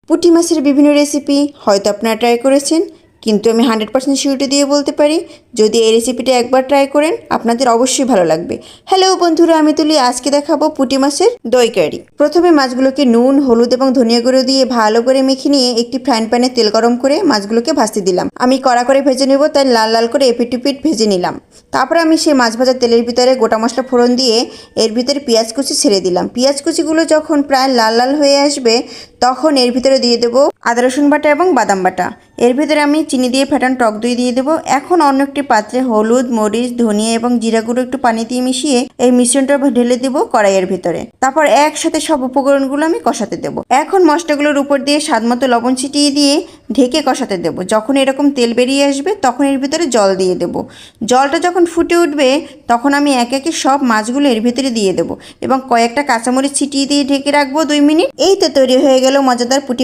পুঁটি মাছের বিভিন্ন রেসিপি হয়তো আপনারা ট্রাই করেছেন, কিন্তু আমি 100% সিউরিটি দিয়ে বলতে পারি, যদি এই রেসিপিটা একবার ট্রাই করেন আপনাদের অবশ্যই ভালো লাগবে। হ্যালো বন্ধুরা, আমি তুলি। আজকে দেখাবো পুঁটি মাছের দই কারি। প্রথমে মাছগুলোকে নুন, হলুদ এবং ধনিয়া গুঁড়ো দিয়ে ভালো করে মেখে নিয়ে একটি ফ্রাইং প্যানে তেল গরম করে মাছগুলোকে ভাজতে দিলাম। আমি কড়া করে ভেজে নেব, তাই লাল লাল করে এপিট ওপিট ভেজে নিলাম। তারপরে আমি সেই মাছ ভাজা তেলের ভিতরে গোটা মশলা ফোড়ন দিয়ে এর ভিতরে পেঁয়াজ কুচি ছেড়ে দিলাম। পেঁয়াজ কুচিগুলো যখন প্রায় লাল লাল হয়ে আসবে তখন এর ভিতরে দিয়ে দেবো আদা রসুন বাটা এবং বাদাম বাটা। এর ভিতরে আমি চিনি দিয়ে ফেটানো টক দই দিয়ে দেবো। এখন অন্য একটি পাত্রে হলুদ, মরিচ, ধনিয়া এবং জিরা গুঁড়ো একটু পানি দিয়ে মিশিয়ে এই মিশ্রণটা ঢেলে দেবো কড়াইয়ের ভিতরে। তারপর একসাথে সব উপকরণগুলো আমি কষাতে দেবো। এখন মশলাগুলোর উপর দিয়ে স্বাদ মতো লবণ ছিটিয়ে দিয়ে ঢেকে কষাতে দেবো। যখন এরকম তেল বেরিয়ে আসবে তখন এর ভিতরে জল দিয়ে দেবো। জলটা যখন ফুটে উঠবে তখন আমি একে একে সব মাছগুলো এর ভিতরে দিয়ে দেবো এবং কয়েকটা কাঁচামরিচ ছিটিয়ে দিয়ে ঢেকে রাখবো 2 মিনিট। এই তো তৈরি হয়ে গেল মজাদার পুঁটি